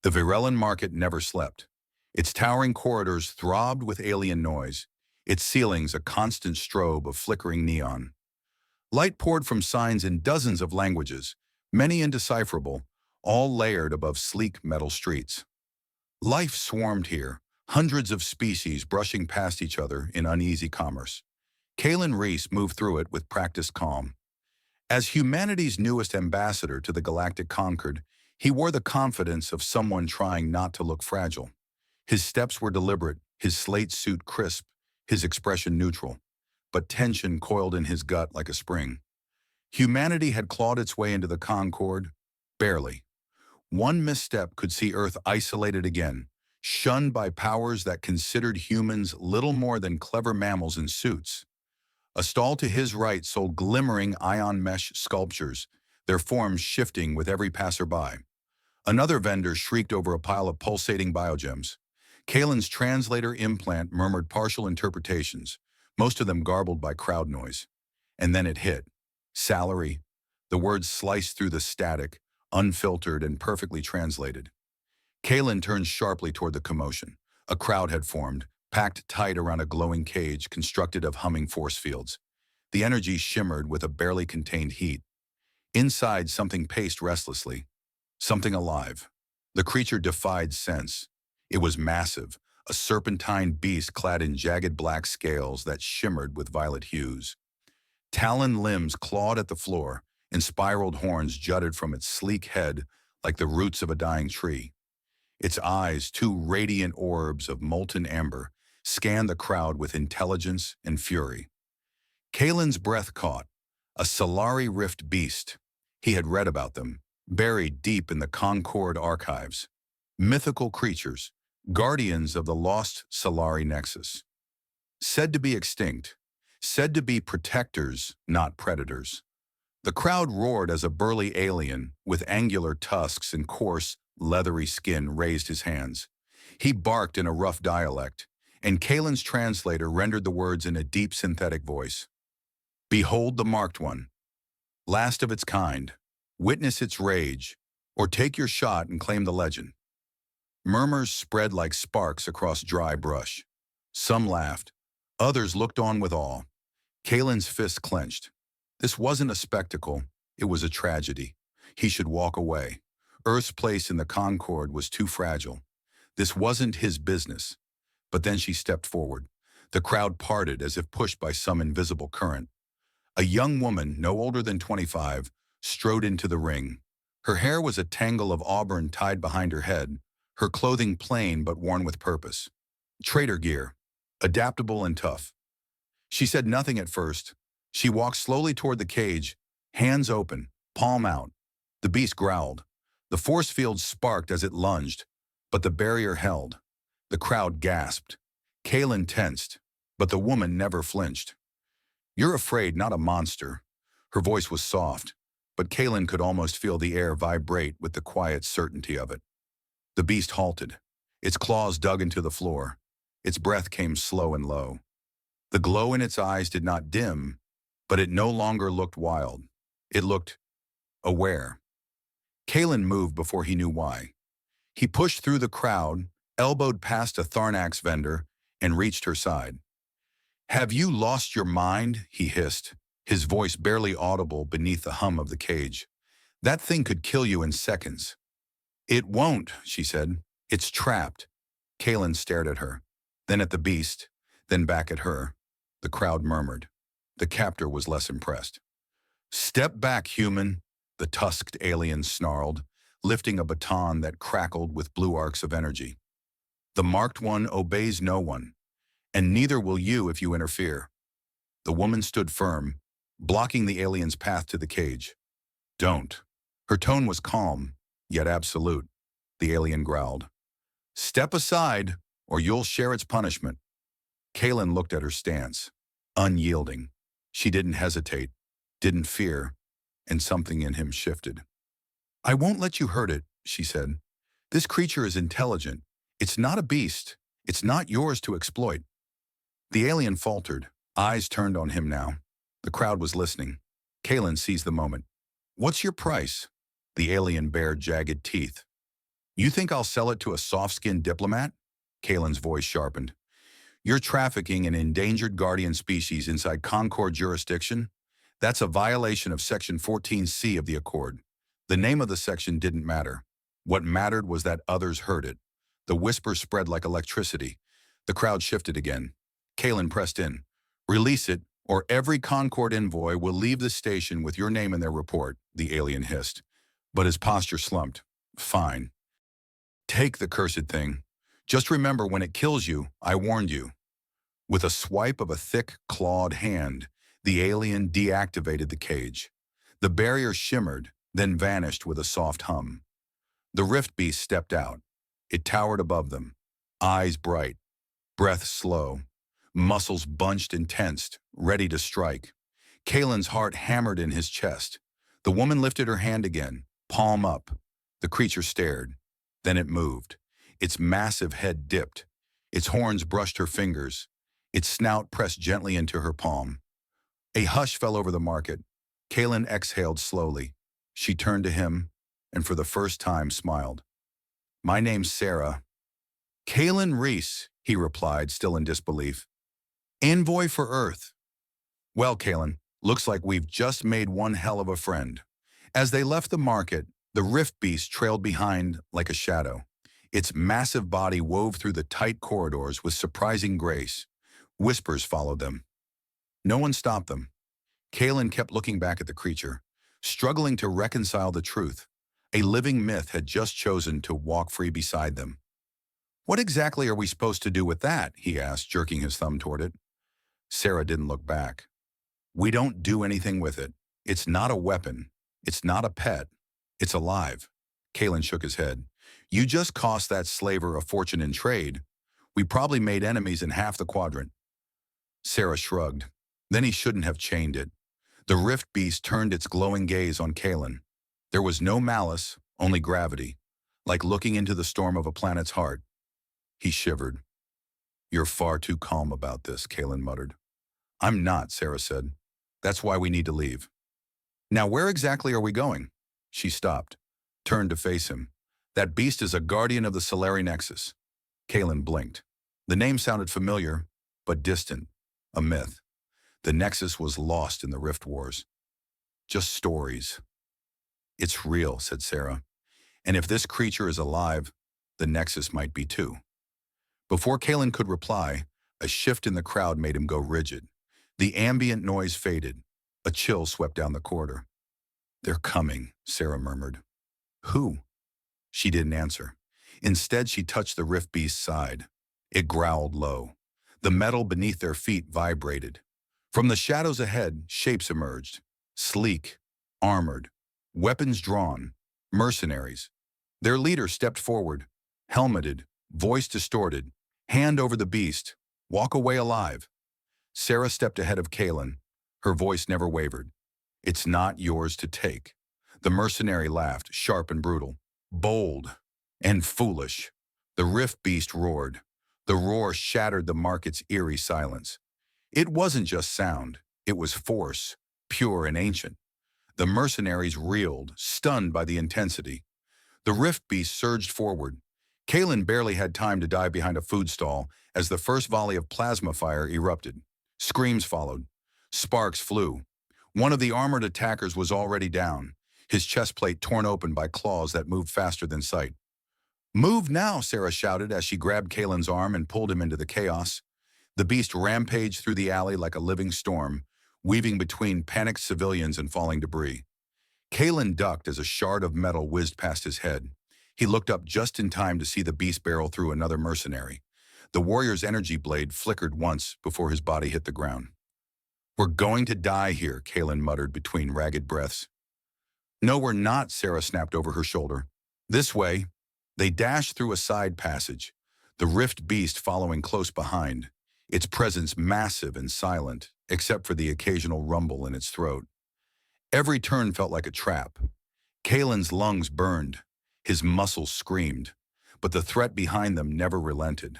The Virellan market never slept. Its towering corridors throbbed with alien noise, its ceilings a constant strobe of flickering neon. Light poured from signs in dozens of languages, many indecipherable, all layered above sleek metal streets. Life swarmed here, hundreds of species brushing past each other in uneasy commerce. Kaelen Reese moved through it with practiced calm. As humanity's newest ambassador to the galactic Concord, he wore the confidence of someone trying not to look fragile. His steps were deliberate, his slate suit crisp, his expression neutral, but tension coiled in his gut like a spring. Humanity had clawed its way into the Concord, barely. One misstep could see Earth isolated again, shunned by powers that considered humans little more than clever mammals in suits. A stall to his right sold glimmering ion mesh sculptures, their forms shifting with every passerby. Another vendor shrieked over a pile of pulsating biogems. Kaelin's translator implant murmured partial interpretations, most of them garbled by crowd noise. And then it hit. Salary. The words sliced through the static, unfiltered and perfectly translated. Kaelin turned sharply toward the commotion. A crowd had formed, packed tight around a glowing cage constructed of humming force fields. The energy shimmered with a barely contained heat. Inside, something paced restlessly. Something alive. The creature defied sense. It was massive, a serpentine beast clad in jagged black scales that shimmered with violet hues. Taloned limbs clawed at the floor, and spiraled horns jutted from its sleek head like the roots of a dying tree. Its eyes, two radiant orbs of molten amber, scanned the crowd with intelligence and fury. Kaelin's breath caught. A Solari Rift beast. He had read about them, buried deep in the Concord archives. Mythical creatures, guardians of the lost Solari Nexus. Said to be extinct, said to be protectors, not predators. The crowd roared as a burly alien with angular tusks and coarse, leathery skin raised his hands. He barked in a rough dialect, and Kaelin's translator rendered the words in a deep synthetic voice. Behold the marked one, last of its kind. Witness its rage, or take your shot and claim the legend. Murmurs spread like sparks across dry brush. Some laughed. Others looked on with awe. Kaelin's fists clenched. This wasn't a spectacle. It was a tragedy. He should walk away. Earth's place in the Concord was too fragile. This wasn't his business. But then she stepped forward. The crowd parted as if pushed by some invisible current. A young woman, no older than 25, strode into the ring. Her hair was a tangle of auburn tied behind her head, her clothing plain but worn with purpose. Trader gear, adaptable and tough. She said nothing at first. She walked slowly toward the cage, hands open, palm out. The beast growled. The force field sparked as it lunged, but the barrier held. The crowd gasped. Kaelin tensed, but the woman never flinched. You're afraid, not a monster. Her voice was soft, but Kaelin could almost feel the air vibrate with the quiet certainty of it. The beast halted. Its claws dug into the floor. Its breath came slow and low. The glow in its eyes did not dim, but it no longer looked wild. It looked aware. Kaelin moved before he knew why. He pushed through the crowd, elbowed past a Tharnax vendor, and reached her side. Have you lost your mind? He hissed, his voice barely audible beneath the hum of the cage. That thing could kill you in seconds. It won't, she said. It's trapped. Kaelin stared at her, then at the beast, then back at her. The crowd murmured. The captor was less impressed. Step back, human, the tusked alien snarled, lifting a baton that crackled with blue arcs of energy. The marked one obeys no one, and neither will you if you interfere. The woman stood firm, blocking the alien's path to the cage. Don't. Her tone was calm, yet absolute. The alien growled. Step aside, or you'll share its punishment. Kaelin looked at her stance, unyielding. She didn't hesitate, didn't fear, and something in him shifted. I won't let you hurt it, she said. This creature is intelligent. It's not a beast. It's not yours to exploit. The alien faltered, eyes turned on him now. The crowd was listening. Kaelin seized the moment. What's your price? The alien bared jagged teeth. You think I'll sell it to a soft-skinned diplomat? Kaelin's voice sharpened. You're trafficking an endangered guardian species inside Concord jurisdiction? That's a violation of Section 14C of the Accord. The name of the section didn't matter. What mattered was that others heard it. The whisper spread like electricity. The crowd shifted again. Kaelin pressed in. Release it, or every Concord envoy will leave the station with your name in their report, the alien hissed. But his posture slumped. Fine. Take the cursed thing. Just remember, when it kills you, I warned you. With a swipe of a thick, clawed hand, the alien deactivated the cage. The barrier shimmered, then vanished with a soft hum. The rift beast stepped out. It towered above them, eyes bright, breath slow, muscles bunched and tensed, ready to strike. Kaelin's heart hammered in his chest. The woman lifted her hand again, palm up. The creature stared. Then it moved. Its massive head dipped. Its horns brushed her fingers. Its snout pressed gently into her palm. A hush fell over the market. Kaelin exhaled slowly. She turned to him, and for the first time smiled. My name's Sera. Kaelin Reese, he replied, still in disbelief. Envoy for Earth. Well, Kaelin, looks like we've just made one hell of a friend. As they left the market, the rift beast trailed behind like a shadow. Its massive body wove through the tight corridors with surprising grace. Whispers followed them. No one stopped them. Kaelin kept looking back at the creature, struggling to reconcile the truth. A living myth had just chosen to walk free beside them. What exactly are we supposed to do with that? He asked, jerking his thumb toward it. Sera didn't look back. We don't do anything with it. It's not a weapon. It's not a pet. It's alive. Kaelin shook his head. You just cost that slaver a fortune in trade. We probably made enemies in half the quadrant. Sera shrugged. Then he shouldn't have chained it. The rift beast turned its glowing gaze on Kaelin. There was no malice, only gravity, like looking into the storm of a planet's heart. He shivered. You're far too calm about this, Kaelin muttered. I'm not, Sera said. That's why we need to leave. Now where exactly are we going? She stopped, turned to face him. That beast is a guardian of the Solari Nexus. Kaelin blinked. The name sounded familiar, but distant, a myth. The Nexus was lost in the Rift Wars. Just stories. It's real, said Sera. And if this creature is alive, the Nexus might be too. Before Kaelin could reply, a shift in the crowd made him go rigid. The ambient noise faded. A chill swept down the corridor. They're coming, Sera murmured. Who? She didn't answer. Instead, she touched the rift beast's side. It growled low. The metal beneath their feet vibrated. From the shadows ahead, shapes emerged. Sleek, armored, weapons drawn, mercenaries. Their leader stepped forward, helmeted, voice distorted, hand over the beast, walk away alive. Sera stepped ahead of Kaelin. Her voice never wavered. It's not yours to take. The mercenary laughed, sharp and brutal. Bold and foolish. The rift beast roared. The roar shattered the market's eerie silence. It wasn't just sound. It was force, pure and ancient. The mercenaries reeled, stunned by the intensity. The rift beast surged forward. Kaelin barely had time to dive behind a food stall as the first volley of plasma fire erupted. Screams followed. Sparks flew. One of the armored attackers was already down, his chest plate torn open by claws that moved faster than sight. Move now, Sera shouted as she grabbed Kaelin's arm and pulled him into the chaos. The beast rampaged through the alley like a living storm, weaving between panicked civilians and falling debris. Kaelin ducked as a shard of metal whizzed past his head. He looked up just in time to see the beast barrel through another mercenary. The warrior's energy blade flickered once before his body hit the ground. We're going to die here, Kaelin muttered between ragged breaths. No, we're not, Sera snapped over her shoulder. This way. They dashed through a side passage, the rift beast following close behind, its presence massive and silent, except for the occasional rumble in its throat. Every turn felt like a trap. Kaelin's lungs burned, his muscles screamed, but the threat behind them never relented.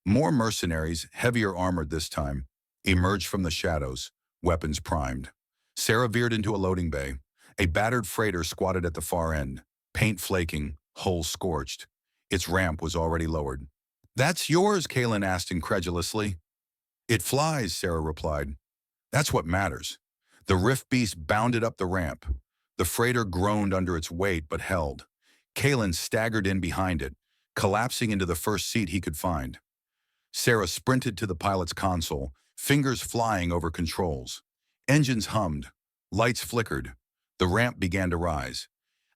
More mercenaries, heavier armored this time, emerged from the shadows, weapons primed. Sera veered into a loading bay. A battered freighter squatted at the far end, paint flaking, hull scorched. Its ramp was already lowered. "That's yours," Kaelen asked incredulously. "It flies," Sera replied. "That's what matters." The rift beast bounded up the ramp. The freighter groaned under its weight but held. Kaelen staggered in behind it, collapsing into the first seat he could find. Sera sprinted to the pilot's console, fingers flying over controls. Engines hummed. Lights flickered. The ramp began to rise.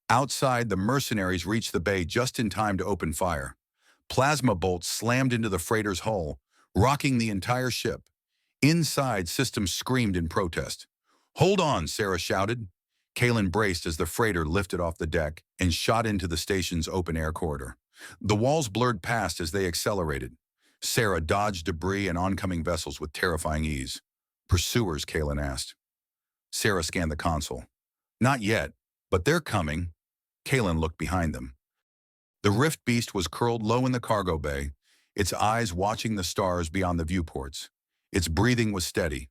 Outside, the mercenaries reached the bay just in time to open fire. Plasma bolts slammed into the freighter's hull, rocking the entire ship. Inside, systems screamed in protest. "Hold on," Sera shouted. Kaelen braced as the freighter lifted off the deck and shot into the station's open-air corridor. The walls blurred past as they accelerated. Sera dodged debris and oncoming vessels with terrifying ease. "Pursuers?" Kaelen asked. Sera scanned the console. "Not yet, but they're coming." Kaelen looked behind them. The rift beast was curled low in the cargo bay, its eyes watching the stars beyond the viewports. Its breathing was steady.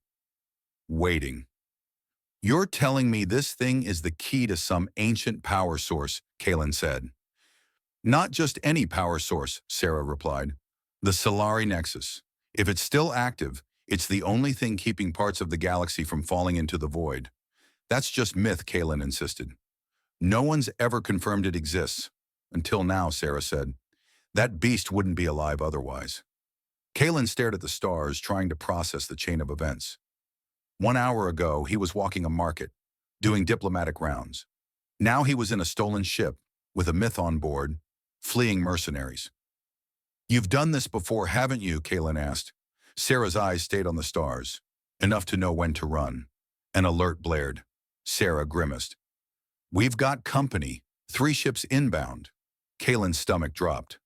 Waiting. "You're telling me this thing is the key to some ancient power source," Kaelen said. "Not just any power source," Sera replied. "The Solari Nexus. If it's still active, it's the only thing keeping parts of the galaxy from falling into the void." "That's just myth," Kaelen insisted. "No one's ever confirmed it exists." "Until now," Sera said. "That beast wouldn't be alive otherwise." Kaelen stared at the stars, trying to process the chain of events. 1 hour ago, he was walking a market, doing diplomatic rounds. Now he was in a stolen ship, with a myth on board, fleeing mercenaries. "You've done this before, haven't you?" Kaelen asked. Sera's eyes stayed on the stars, enough to know when to run. An alert blared. Sera grimaced. "We've got company. 3 ships inbound." Kaelen's stomach dropped.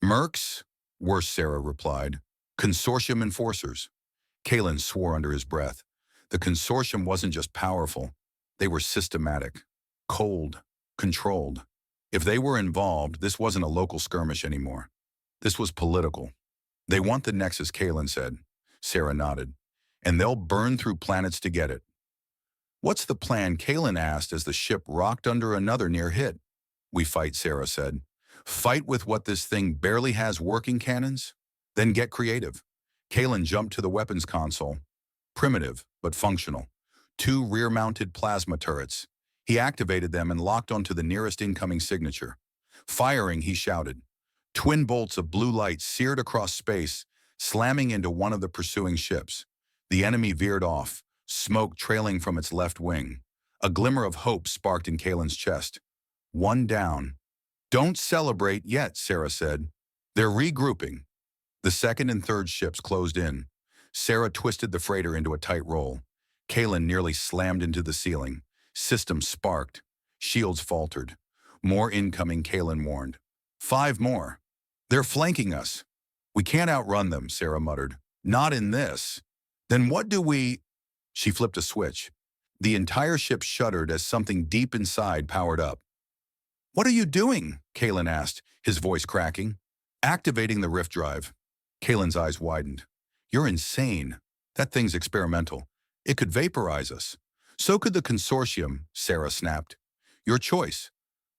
"Mercs?" "Worse," Sera replied. "Consortium enforcers." Kaelen swore under his breath. The consortium wasn't just powerful. They were systematic, cold, controlled. If they were involved, this wasn't a local skirmish anymore. This was political. "They want the Nexus," Kaelen said. Sera nodded. "And they'll burn through planets to get it." "What's the plan?" Kaelen asked as the ship rocked under another near hit. "We fight," Sera said. "Fight with what this thing barely has: working cannons? Then get creative." Kaelen jumped to the weapons console. Primitive, but functional. 2 rear-mounted plasma turrets. He activated them and locked onto the nearest incoming signature. Firing, he shouted. Twin bolts of blue light seared across space, slamming into one of the pursuing ships. The enemy veered off, smoke trailing from its left wing. A glimmer of hope sparked in Kaelen's chest. One down. "Don't celebrate yet," Sera said. "They're regrouping." The second and third ships closed in. Sera twisted the freighter into a tight roll. Kaelen nearly slammed into the ceiling. Systems sparked. Shields faltered. "More incoming," Kaelen warned. 5 more. "They're flanking us." "We can't outrun them," Sera muttered. "Not in this." "Then what do we—" She flipped a switch. The entire ship shuddered as something deep inside powered up. "What are you doing?" Kaelen asked, his voice cracking. "Activating the rift drive." Kaelen's eyes widened. "You're insane. That thing's experimental. It could vaporize us." "So could the consortium," Sera snapped. "Your choice."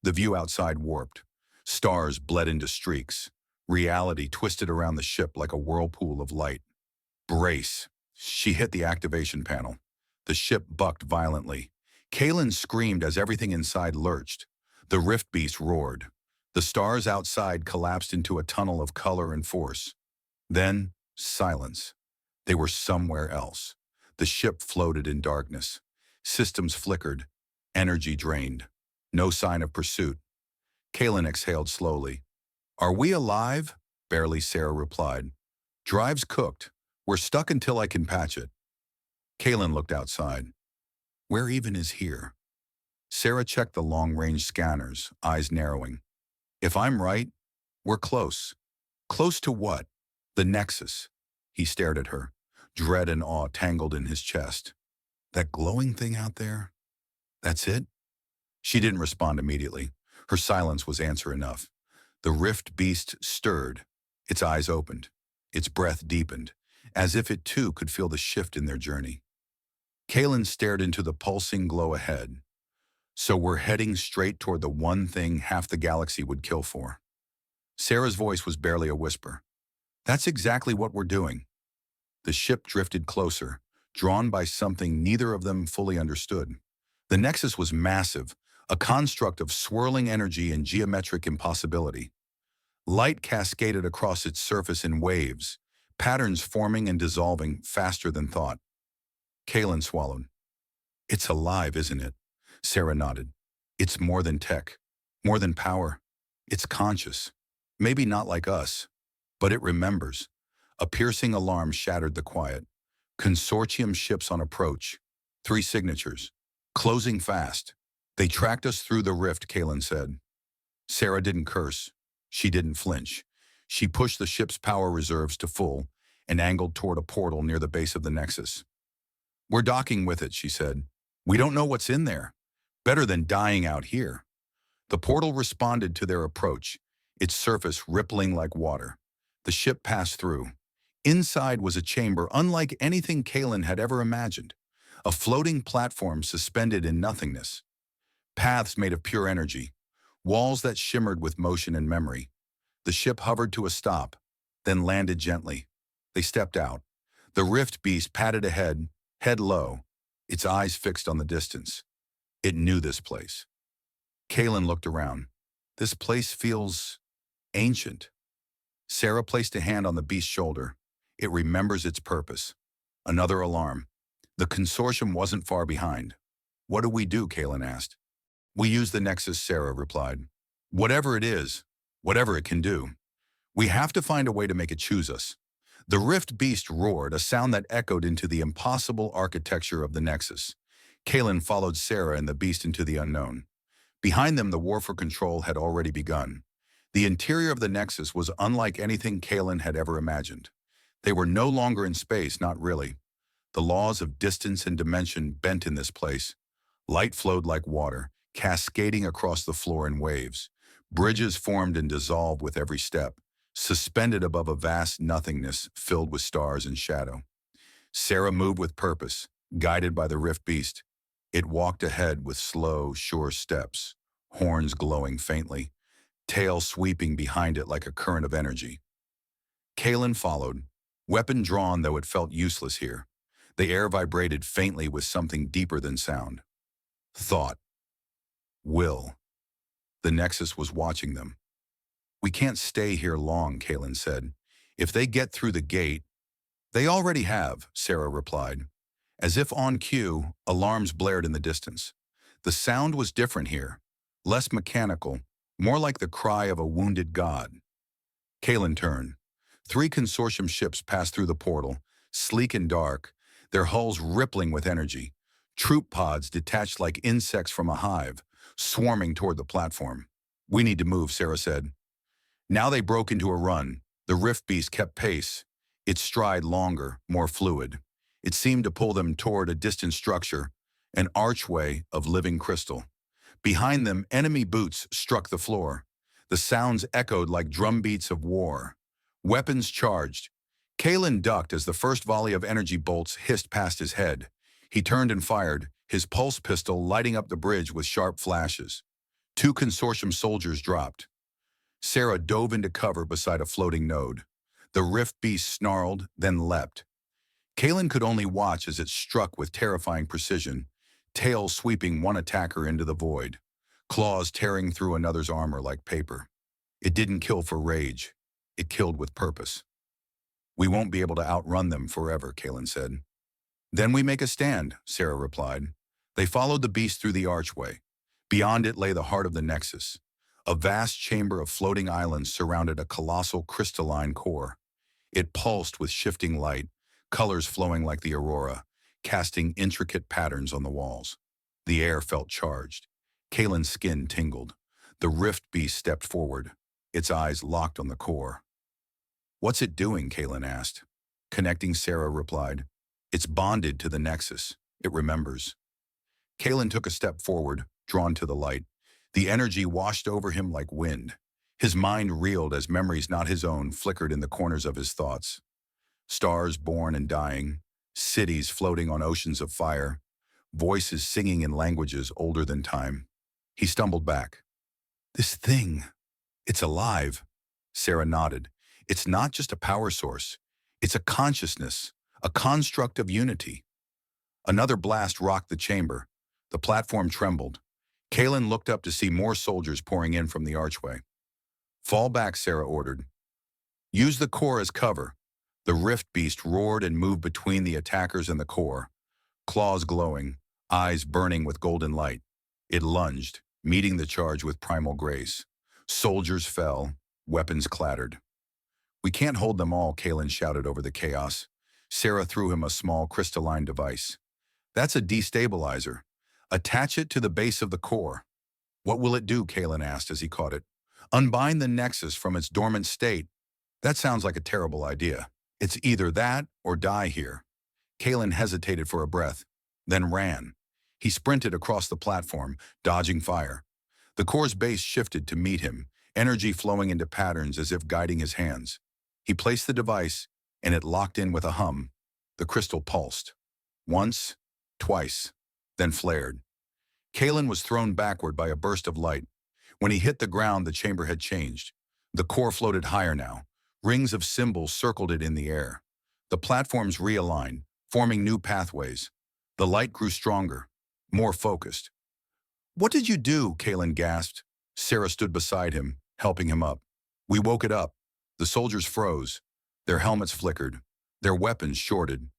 The view outside warped. Stars bled into streaks. Reality twisted around the ship like a whirlpool of light. "Brace." She hit the activation panel. The ship bucked violently. Kaelen screamed as everything inside lurched. The rift beast roared. The stars outside collapsed into a tunnel of color and force. Then, silence. They were somewhere else. The ship floated in darkness. Systems flickered. Energy drained. No sign of pursuit. Kaelen exhaled slowly. "Are we alive?" Barely, Sera replied. "Drive's cooked. We're stuck until I can patch it." Kaelen looked outside. Where even is here? Sera checked the long-range scanners, eyes narrowing. "If I'm right, we're close." "Close to what?" "The Nexus." He stared at her, dread and awe tangled in his chest. "That glowing thing out there? That's it?" She didn't respond immediately. Her silence was answer enough. The rift beast stirred. Its eyes opened. Its breath deepened, as if it too could feel the shift in their journey. Kaelen stared into the pulsing glow ahead. So we're heading straight toward the one thing half the galaxy would kill for. Sera's voice was barely a whisper. That's exactly what we're doing. The ship drifted closer, drawn by something neither of them fully understood. The Nexus was massive, a construct of swirling energy and geometric impossibility. Light cascaded across its surface in waves, patterns forming and dissolving faster than thought. Kaelen swallowed. It's alive, isn't it? Sera nodded. It's more than tech, more than power. It's conscious. Maybe not like us, but it remembers. A piercing alarm shattered the quiet. Consortium ships on approach. 3 signatures. Closing fast. They tracked us through the rift, Kaelen said. Sera didn't curse. She didn't flinch. She pushed the ship's power reserves to full and angled toward a portal near the base of the Nexus. We're docking with it, she said. We don't know what's in there. Better than dying out here. The portal responded to their approach, its surface rippling like water. The ship passed through. Inside was a chamber unlike anything Kaelen had ever imagined. A floating platform suspended in nothingness. Paths made of pure energy. Walls that shimmered with motion and memory. The ship hovered to a stop, then landed gently. They stepped out. The rift beast padded ahead, head low, its eyes fixed on the distance. It knew this place. Kaelen looked around. This place feels ancient. Sera placed a hand on the beast's shoulder. It remembers its purpose. Another alarm. The consortium wasn't far behind. What do we do? Kaelen asked. We use the Nexus, Sera replied. Whatever it is, whatever it can do. We have to find a way to make it choose us. The rift beast roared, a sound that echoed into the impossible architecture of the Nexus. Kaelen followed Sera and the beast into the unknown. Behind them, the war for control had already begun. The interior of the Nexus was unlike anything Kaelen had ever imagined. They were no longer in space, not really. The laws of distance and dimension bent in this place. Light flowed like water, cascading across the floor in waves. Bridges formed and dissolved with every step, suspended above a vast nothingness filled with stars and shadow. Sera moved with purpose, guided by the rift beast. It walked ahead with slow, sure steps, horns glowing faintly, tail sweeping behind it like a current of energy. Kaelen followed, weapon drawn though it felt useless here. The air vibrated faintly with something deeper than sound. Thought. Will. The Nexus was watching them. We can't stay here long, Kaelen said. If they get through the gate... They already have, Sera replied. As if on cue, alarms blared in the distance. The sound was different here, less mechanical, more like the cry of a wounded god. Kaelen turned. 3 consortium ships passed through the portal, sleek and dark, their hulls rippling with energy. Troop pods detached like insects from a hive, swarming toward the platform. We need to move, Sera said. Now they broke into a run. The rift beast kept pace, its stride longer, more fluid. It seemed to pull them toward a distant structure, an archway of living crystal. Behind them, enemy boots struck the floor. The sounds echoed like drumbeats of war. Weapons charged. Kaelen ducked as the first volley of energy bolts hissed past his head. He turned and fired, his pulse pistol lighting up the bridge with sharp flashes. 2 consortium soldiers dropped. Sera dove into cover beside a floating node. The rift beast snarled, then leapt. Kaelen could only watch as it struck with terrifying precision, tail sweeping one attacker into the void, claws tearing through another's armor like paper. It didn't kill for rage. It killed with purpose. We won't be able to outrun them forever, Kaelen said. Then we make a stand, Sera replied. They followed the beast through the archway. Beyond it lay the heart of the Nexus. A vast chamber of floating islands surrounded a colossal crystalline core. It pulsed with shifting light, colors flowing like the aurora, casting intricate patterns on the walls. The air felt charged. Kaelen's skin tingled. The rift beast stepped forward, its eyes locked on the core. What's it doing? Kaelen asked. Connecting, Sera replied. It's bonded to the Nexus. It remembers. Kaelen took a step forward, drawn to the light. The energy washed over him like wind. His mind reeled as memories not his own flickered in the corners of his thoughts. Stars born and dying, cities floating on oceans of fire, voices singing in languages older than time. He stumbled back. This thing, it's alive. Sera nodded. It's not just a power source. It's a consciousness, a construct of unity. Another blast rocked the chamber. The platform trembled. Kaelen looked up to see more soldiers pouring in from the archway. Fall back, Sera ordered. Use the core as cover. The rift beast roared and moved between the attackers and the core, claws glowing, eyes burning with golden light. It lunged, meeting the charge with primal grace. Soldiers fell, weapons clattered. We can't hold them all, Kaelen shouted over the chaos. Sera threw him a small crystalline device. That's a destabilizer. Attach it to the base of the core. What will it do? Kaelen asked as he caught it. Unbind the Nexus from its dormant state. That sounds like a terrible idea. It's either that or die here. Kaelen hesitated for a breath, then ran. He sprinted across the platform, dodging fire. The core's base shifted to meet him, energy flowing into patterns as if guiding his hands. He placed the device, and it locked in with a hum. The crystal pulsed. Once, twice, then flared. Kaelen was thrown backward by a burst of light. When he hit the ground, the chamber had changed. The core floated higher now. Rings of symbols circled it in the air. The platforms realigned, forming new pathways. The light grew stronger, more focused. What did you do? Kaelen gasped. Sera stood beside him, helping him up. We woke it up. The soldiers froze. Their helmets flickered. Their weapons shorted.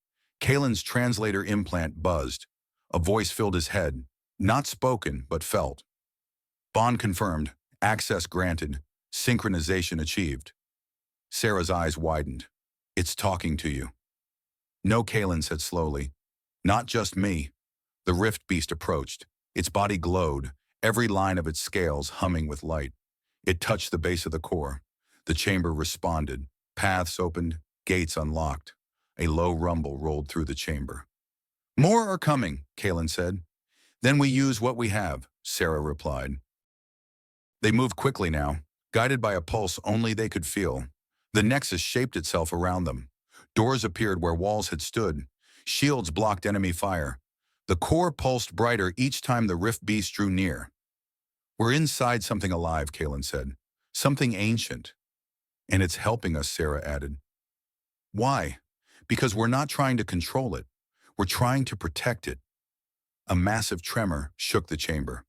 Kaelen's translator implant buzzed. A voice filled his head, not spoken, but felt. Bond confirmed, access granted, synchronization achieved. Sera's eyes widened. It's talking to you. No, Kaelen said slowly. Not just me. The rift beast approached. Its body glowed, every line of its scales humming with light. It touched the base of the core. The chamber responded. Paths opened, gates unlocked. A low rumble rolled through the chamber. More are coming, Kaelen said. Then we use what we have, Sera replied. They moved quickly now, guided by a pulse only they could feel. The Nexus shaped itself around them. Doors appeared where walls had stood. Shields blocked enemy fire. The core pulsed brighter each time the rift beast drew near. We're inside something alive, Kaelen said. Something ancient. And it's helping us, Sera added. Why? Because we're not trying to control it. We're trying to protect it. A massive tremor shook the chamber.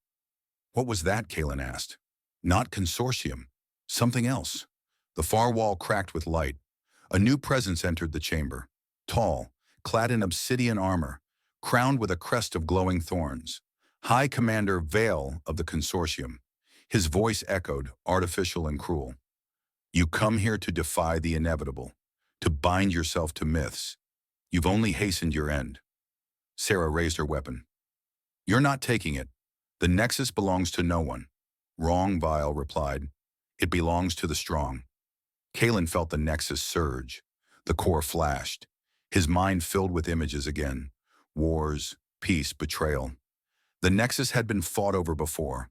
What was that? Kaelen asked. Not consortium. Something else. The far wall cracked with light. A new presence entered the chamber. Tall, clad in obsidian armor, crowned with a crest of glowing thorns. High Commander Vale of the Consortium. His voice echoed, artificial and cruel. You come here to defy the inevitable, to bind yourself to myths. You've only hastened your end. Sera raised her weapon. You're not taking it. The Nexus belongs to no one. Wrong, Vile replied. It belongs to the strong. Kaelen felt the Nexus surge. The core flashed. His mind filled with images again. Wars, peace, betrayal. The Nexus had been fought over before.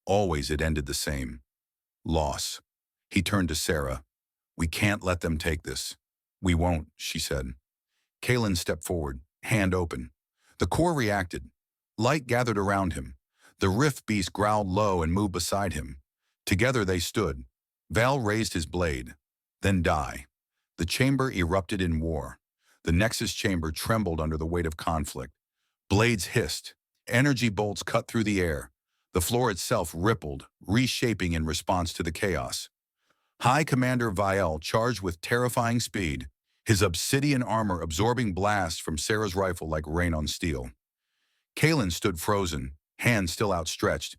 Always it ended the same. Loss. He turned to Sera. We can't let them take this. We won't, she said. Kaelen stepped forward, hand open. The core reacted. Light gathered around him. The rift beast growled low and moved beside him. Together they stood. Val raised his blade. Then die. The chamber erupted in war. The Nexus chamber trembled under the weight of conflict. Blades hissed. Energy bolts cut through the air. The floor itself rippled, reshaping in response to the chaos. High Commander Vial charged with terrifying speed, his obsidian armor absorbing blasts from Sera's rifle like rain on steel. Kaelen stood frozen, hands still outstretched,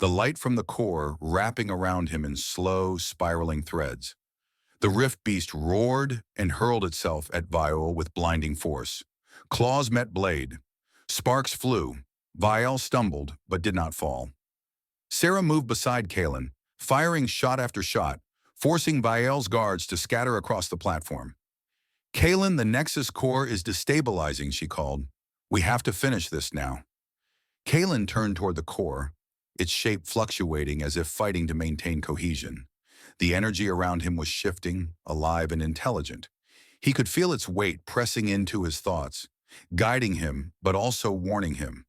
the light from the core wrapping around him in slow, spiraling threads. The rift beast roared and hurled itself at Vial with blinding force. Claws met blade. Sparks flew. Vial stumbled, but did not fall. Sera moved beside Kaelen, firing shot after shot, forcing Vial's guards to scatter across the platform. Kaelen, the Nexus core is destabilizing, she called. We have to finish this now. Kaelen turned toward the core, its shape fluctuating as if fighting to maintain cohesion. The energy around him was shifting, alive and intelligent. He could feel its weight pressing into his thoughts, guiding him, but also warning him.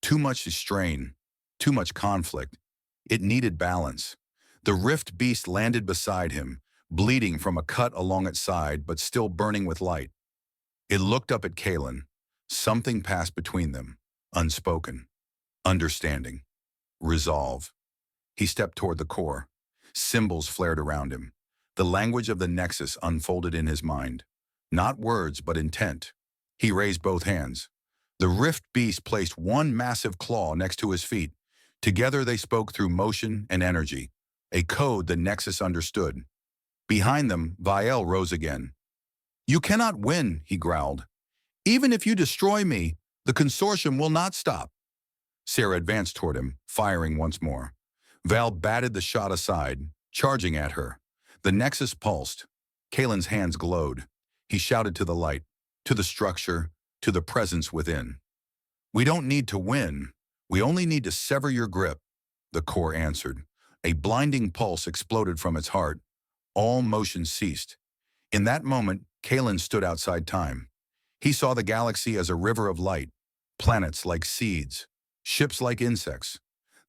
Too much to strain. Too much conflict. It needed balance. The rift beast landed beside him, bleeding from a cut along its side but still burning with light. It looked up at Kaelen. Something passed between them, unspoken. Understanding. Resolve. He stepped toward the core. Symbols flared around him. The language of the Nexus unfolded in his mind. Not words, but intent. He raised both hands. The rift beast placed one massive claw next to his feet. Together they spoke through motion and energy, a code the Nexus understood. Behind them, Viel rose again. "You cannot win," he growled. "Even if you destroy me, the consortium will not stop." Sera advanced toward him, firing once more. Val batted the shot aside, charging at her. The Nexus pulsed. Kaelen's hands glowed. He shouted to the light, to the structure, to the presence within. "We don't need to win. We only need to sever your grip," the core answered. A blinding pulse exploded from its heart. All motion ceased. In that moment, Kaelen stood outside time. He saw the galaxy as a river of light, planets like seeds, ships like insects.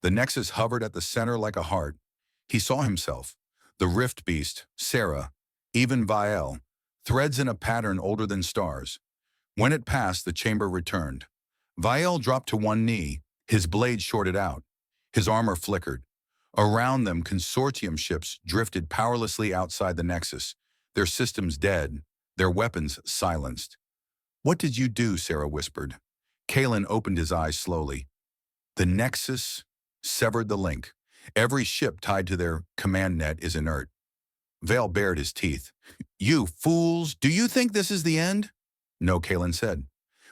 The Nexus hovered at the center like a heart. He saw himself, the rift beast, Sera, even Viel, threads in a pattern older than stars. When it passed, the chamber returned. Viel dropped to one knee, his blade shorted out. His armor flickered. Around them, consortium ships drifted powerlessly outside the Nexus, their systems dead, their weapons silenced. "What did you do?" Sera whispered. Kaelen opened his eyes slowly. The Nexus severed the link. Every ship tied to their command net is inert. Vale bared his teeth. "You fools, do you think this is the end?" "No," Kaelen said.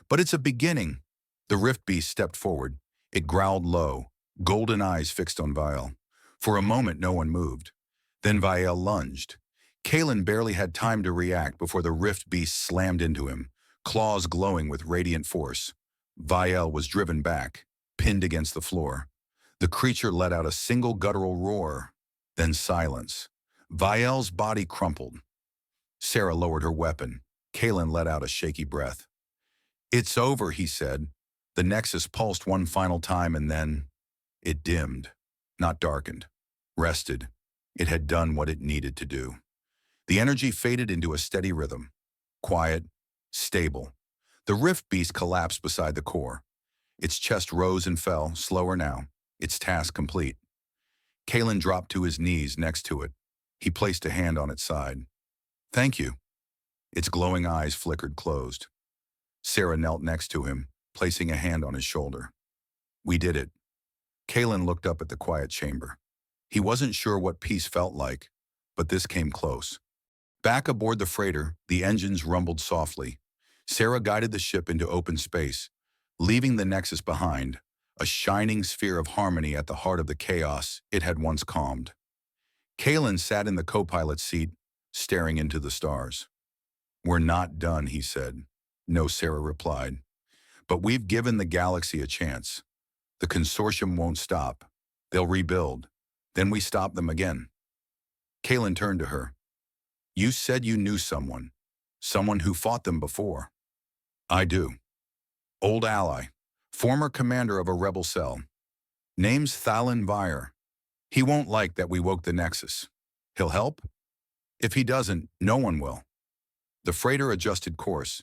"But it's a beginning." The rift beast stepped forward. It growled low, golden eyes fixed on Viel. For a moment, no one moved. Then Viel lunged. Kaelen barely had time to react before the rift beast slammed into him, claws glowing with radiant force. Viel was driven back, pinned against the floor. The creature let out a single guttural roar, then silence. Viel's body crumpled. Sera lowered her weapon. Kaelen let out a shaky breath. "It's over," he said. The Nexus pulsed one final time and then it dimmed, not darkened, rested. It had done what it needed to do. The energy faded into a steady rhythm, quiet, stable. The rift beast collapsed beside the core. Its chest rose and fell, slower now, its task complete. Kaelen dropped to his knees next to it. He placed a hand on its side. "Thank you." Its glowing eyes flickered closed. Sera knelt next to him, placing a hand on his shoulder. "We did it." Kaelen looked up at the quiet chamber. He wasn't sure what peace felt like, but this came close. Back aboard the freighter, the engines rumbled softly. Sera guided the ship into open space, leaving the Nexus behind, a shining sphere of harmony at the heart of the chaos it had once calmed. Kaelen sat in the co-pilot's seat, staring into the stars. "We're not done," he said. "No," Sera replied. "But we've given the galaxy a chance. The consortium won't stop. They'll rebuild. Then we stop them again." Kaelen turned to her. "You said you knew someone who fought them before." "I do. Old ally, former commander of a rebel cell. Name's Thalen Vire. He won't like that we woke the Nexus. He'll help? If he doesn't, no one will." The freighter adjusted course.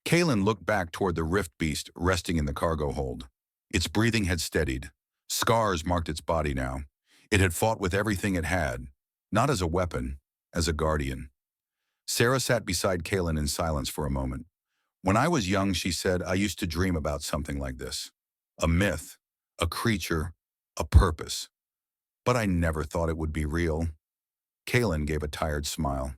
Kaelen looked back toward the rift beast resting in the cargo hold. Its breathing had steadied. Scars marked its body now. It had fought with everything it had, not as a weapon, as a guardian. Sera sat beside Kaelen in silence for a moment. "When I was young," she said, "I used to dream about something like this. A myth, a creature, a purpose. But I never thought it would be real." Kaelen gave a tired smile.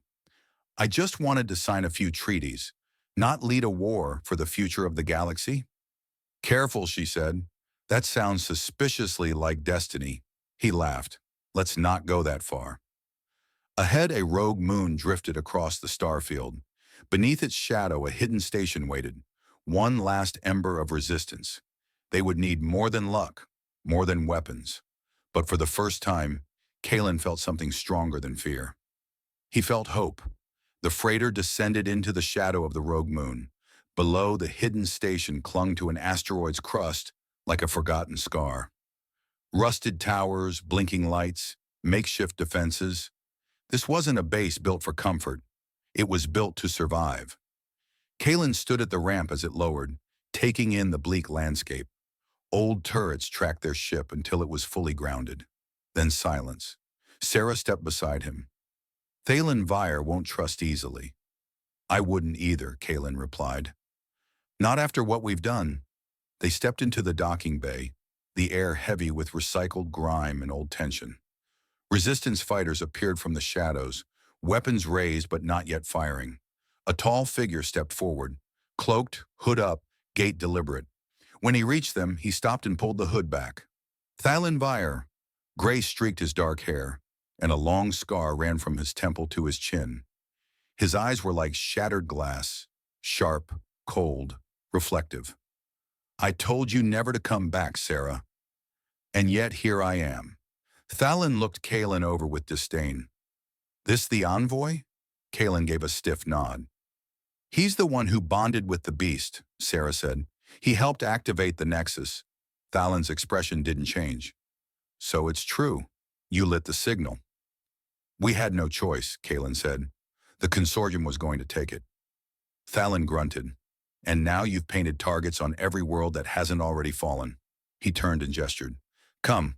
"I just wanted to sign a few treaties, not lead a war for the future of the galaxy." "Careful," she said. "That sounds suspiciously like destiny." He laughed. "Let's not go that far." Ahead, a rogue moon drifted across the starfield. Beneath its shadow, a hidden station waited, one last ember of resistance. They would need more than luck, more than weapons. But for the first time, Kaelen felt something stronger than fear. He felt hope. The freighter descended into the shadow of the rogue moon. Below, the hidden station clung to an asteroid's crust like a forgotten scar. Rusted towers, blinking lights, makeshift defenses. This wasn't a base built for comfort. It was built to survive. Kaelen stood at the ramp as it lowered, taking in the bleak landscape. Old turrets tracked their ship until it was fully grounded. Then silence. Sera stepped beside him. Thalen Vire won't trust easily. I wouldn't either, Kaelen replied. Not after what we've done. They stepped into the docking bay, the air heavy with recycled grime and old tension. Resistance fighters appeared from the shadows, weapons raised but not yet firing. A tall figure stepped forward, cloaked, hood up, gait deliberate. When he reached them, he stopped and pulled the hood back. Thalen Vire. Gray streaked his dark hair, and a long scar ran from his temple to his chin. His eyes were like shattered glass, sharp, cold, reflective. I told you never to come back, Sera. And yet here I am. Thalen looked Kaelen over with disdain. This the envoy? Kaelen gave a stiff nod. He's the one who bonded with the beast, Sera said. He helped activate the Nexus. Thalen's expression didn't change. So it's true. You lit the signal. We had no choice, Kaelen said. The consortium was going to take it. Thalen grunted. And now you've painted targets on every world that hasn't already fallen. He turned and gestured. Come,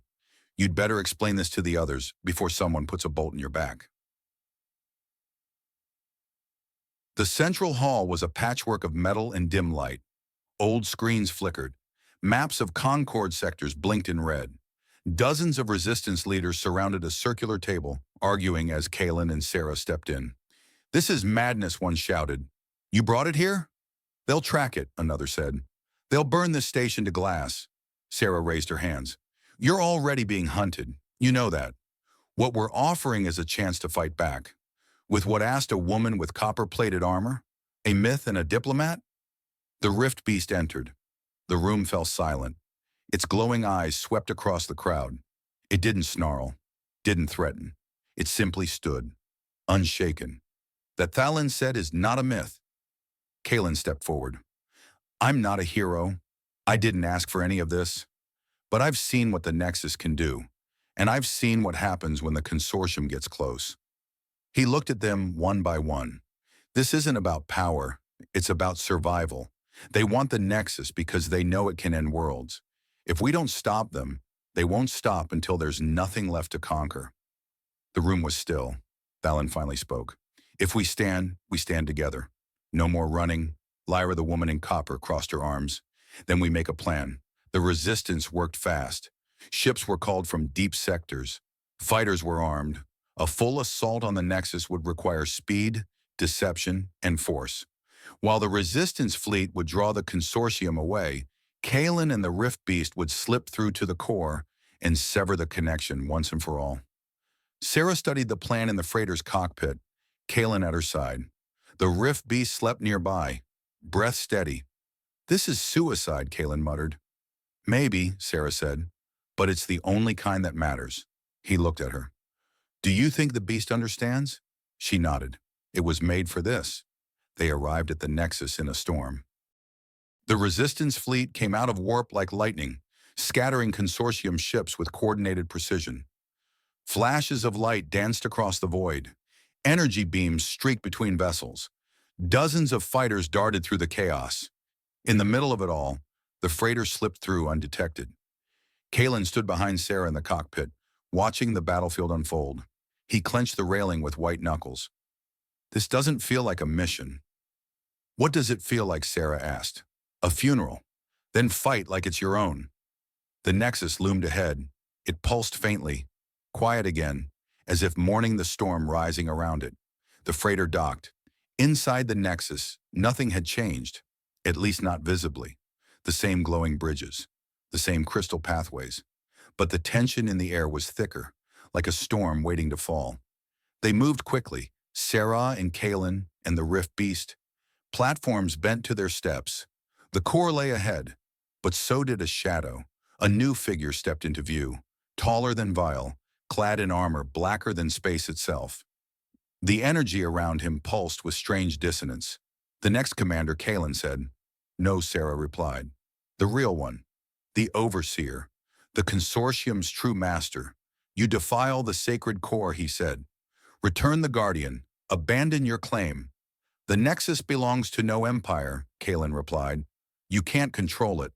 you'd better explain this to the others before someone puts a bolt in your back. The central hall was a patchwork of metal and dim light. Old screens flickered. Maps of Concord sectors blinked in red. Dozens of resistance leaders surrounded a circular table, arguing as Kaelen and Sera stepped in. This is madness, one shouted. You brought it here? They'll track it, another said. They'll burn this station to glass. Sera raised her hands. You're already being hunted. You know that. What we're offering is a chance to fight back. With what asked a woman with copper-plated armor? A myth and a diplomat? The Rift Beast entered. The room fell silent. Its glowing eyes swept across the crowd. It didn't snarl, didn't threaten. It simply stood, unshaken. That Thalen said is not a myth. Kaelen stepped forward. I'm not a hero. I didn't ask for any of this. But I've seen what the Nexus can do, and I've seen what happens when the consortium gets close. He looked at them one by one. This isn't about power. It's about survival. They want the Nexus because they know it can end worlds. If we don't stop them, they won't stop until there's nothing left to conquer. The room was still. Thalen finally spoke. If we stand together. No more running. Lyra, the woman in copper, crossed her arms. Then we make a plan. The resistance worked fast. Ships were called from deep sectors. Fighters were armed. A full assault on the Nexus would require speed, deception, and force. While the resistance fleet would draw the consortium away, Kaelen and the Rift Beast would slip through to the core and sever the connection once and for all. Sera studied the plan in the freighter's cockpit, Kaelen at her side. The Rift Beast slept nearby, breath steady. This is suicide, Kaelen muttered. Maybe, Sera said, but it's the only kind that matters. He looked at her. Do you think the beast understands? She nodded. It was made for this. They arrived at the Nexus in a storm. The resistance fleet came out of warp like lightning, scattering consortium ships with coordinated precision. Flashes of light danced across the void. Energy beams streaked between vessels. Dozens of fighters darted through the chaos. In the middle of it all, the freighter slipped through undetected. Kaelen stood behind Sera in the cockpit, watching the battlefield unfold. He clenched the railing with white knuckles. This doesn't feel like a mission. What does it feel like, Sera asked. A funeral. Then fight like it's your own. The Nexus loomed ahead. It pulsed faintly, quiet again, as if mourning the storm rising around it. The freighter docked. Inside the Nexus, nothing had changed, at least not visibly. The same glowing bridges, the same crystal pathways. But the tension in the air was thicker, like a storm waiting to fall. They moved quickly, Sera and Kaelen and the Rift Beast. Platforms bent to their steps. The core lay ahead, but so did a shadow. A new figure stepped into view, taller than Vile, clad in armor blacker than space itself. The energy around him pulsed with strange dissonance. The next commander, Kaelen said. No, Sera replied. The real one. The Overseer. The consortium's true master. You defile the sacred core, he said. Return the Guardian. Abandon your claim. The Nexus belongs to no empire, Kaelen replied. You can't control it.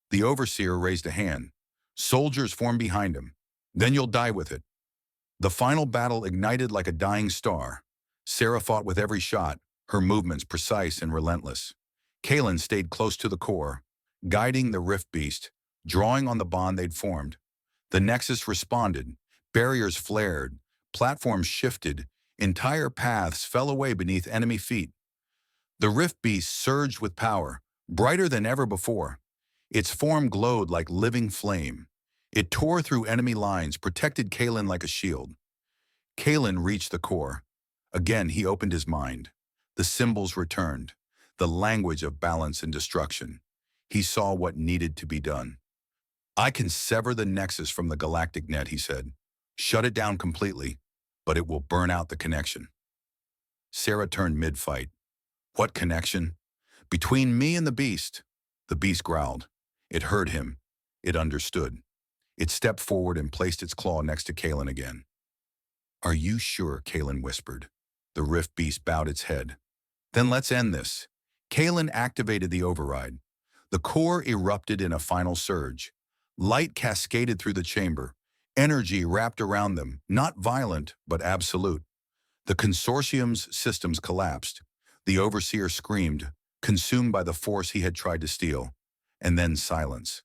The Overseer raised a hand. Soldiers formed behind him. Then you'll die with it. The final battle ignited like a dying star. Sera fought with every shot, her movements precise and relentless. Kaelen stayed close to the core, guiding the Rift Beast, drawing on the bond they'd formed. The Nexus responded. Barriers flared, platforms shifted, entire paths fell away beneath enemy feet. The Rift Beast surged with power, brighter than ever before. Its form glowed like living flame. It tore through enemy lines, protected Kaelen like a shield. Kaelen reached the core. Again, he opened his mind. The symbols returned, the language of balance and destruction. He saw what needed to be done. I can sever the Nexus from the galactic net, he said. Shut it down completely, but it will burn out the connection. Sera turned mid-fight. What connection? Between me and the beast. The beast growled. It heard him. It understood. It stepped forward and placed its claw next to Kaelen again. Are you sure? Kaelen whispered. The Rift Beast bowed its head. Then let's end this. Kaelen activated the override. The core erupted in a final surge. Light cascaded through the chamber. Energy wrapped around them, not violent, but absolute. The consortium's systems collapsed. The Overseer screamed, consumed by the force he had tried to steal. And then silence.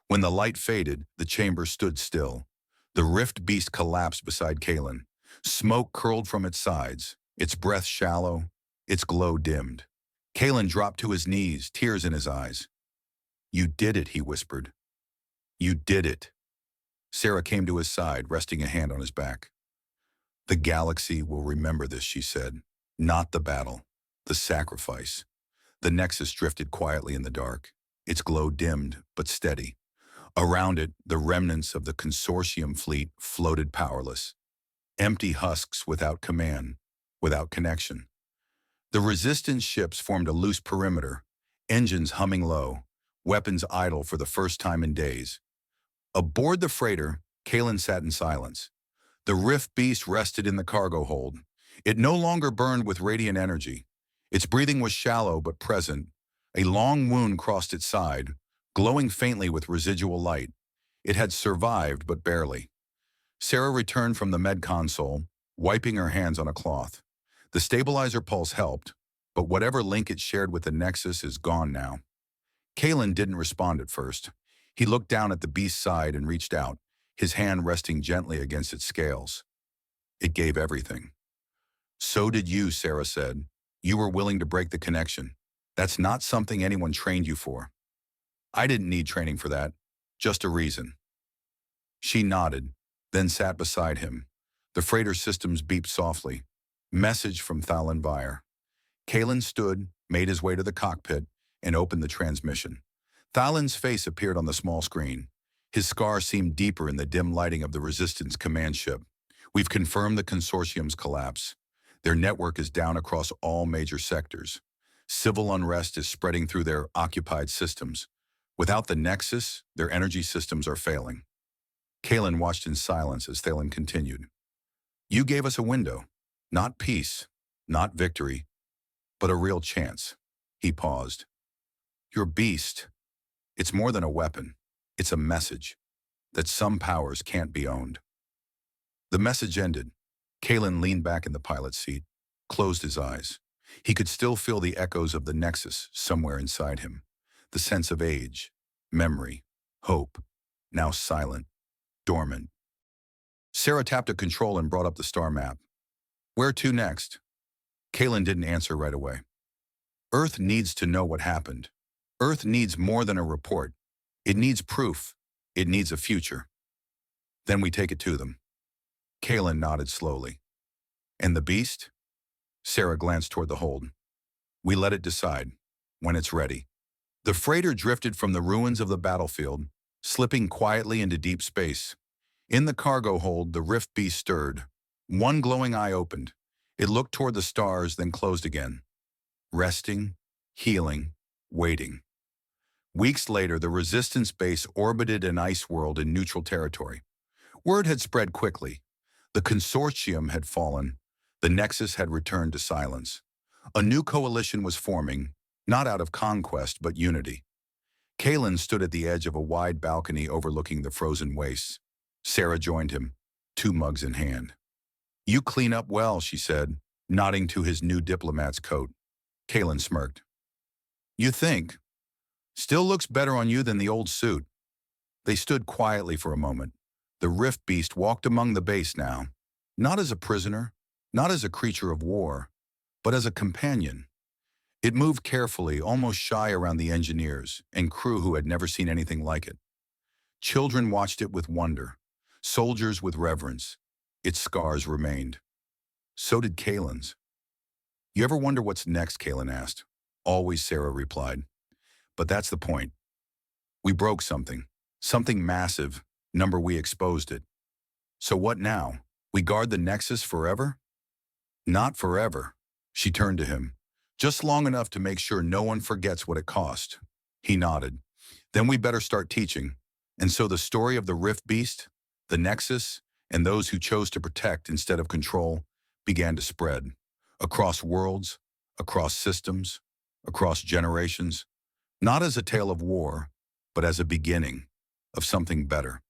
When the light faded, the chamber stood still. The Rift Beast collapsed beside Kaelen. Smoke curled from its sides, its breath shallow, its glow dimmed. Kaelen dropped to his knees, tears in his eyes. You did it, he whispered. You did it. Sera came to his side, resting a hand on his back. The galaxy will remember this, she said. Not the battle, the sacrifice. The Nexus drifted quietly in the dark. Its glow dimmed, but steady. Around it, the remnants of the consortium fleet floated powerless. Empty husks without command, without connection. The resistance ships formed a loose perimeter, engines humming low, weapons idle for the first time in days. Aboard the freighter, Kaelen sat in silence. The Rift Beast rested in the cargo hold. It no longer burned with radiant energy. Its breathing was shallow but present. A long wound crossed its side, glowing faintly with residual light. It had survived, but barely. Sera returned from the med console, wiping her hands on a cloth. The stabilizer pulse helped, but whatever link it shared with the Nexus is gone now. Kaelen didn't respond at first. He looked down at the beast's side and reached out, his hand resting gently against its scales. It gave everything. So did you, Sera said. You were willing to break the connection. That's not something anyone trained you for. I didn't need training for that, just a reason. She nodded, then sat beside him. The freighter systems beeped softly. Message from Thalen Vire. Kaelen stood, made his way to the cockpit, and opened the transmission. Thalen's face appeared on the small screen. His scar seemed deeper in the dim lighting of the Resistance command ship. We've confirmed the consortium's collapse. Their network is down across all major sectors. Civil unrest is spreading through their occupied systems. Without the Nexus, their energy systems are failing. Kaelen watched in silence as Thalen continued. You gave us a window. Not peace, not victory, but a real chance. He paused. Your beast. It's more than a weapon. It's a message that some powers can't be owned. The message ended. Kaelen leaned back in the pilot's seat, closed his eyes. He could still feel the echoes of the Nexus somewhere inside him. The sense of age, memory, hope, now silent, dormant. Sera tapped a control and brought up the star map. Where to next? Kaelen didn't answer right away. Earth needs to know what happened. Earth needs more than a report. It needs proof. It needs a future. Then we take it to them. Kaelen nodded slowly. And the beast? Sera glanced toward the hold. We let it decide, when it's ready. The freighter drifted from the ruins of the battlefield, slipping quietly into deep space. In the cargo hold, the Rift Beast stirred. One glowing eye opened. It looked toward the stars, then closed again. Resting, healing, waiting. Weeks later, the resistance base orbited an ice world in neutral territory. Word had spread quickly. The consortium had fallen. The Nexus had returned to silence. A new coalition was forming, not out of conquest, but unity. Kaelen stood at the edge of a wide balcony overlooking the frozen wastes. Sera joined him, 2 mugs in hand. "You clean up well," she said, nodding to his new diplomat's coat. Kaelen smirked. "You think? Still looks better on you than the old suit." They stood quietly for a moment. The Rift Beast walked among the base now, not as a prisoner, not as a creature of war, but as a companion. It moved carefully, almost shy around the engineers and crew who had never seen anything like it. Children watched it with wonder, soldiers with reverence. Its scars remained. So did Kaelen's. "You ever wonder what's next?" Kaelen asked. "Always," Sera replied. "But that's the point. We broke something massive. Number we exposed it. So what now? We guard the Nexus forever?" "Not forever." She turned to him. "Just long enough to make sure no one forgets what it cost." He nodded. "Then we better start teaching." And so the story of the Rift Beast, the Nexus, and those who chose to protect instead of control began to spread. Across worlds, across systems, across generations. Not as a tale of war, but as a beginning of something better.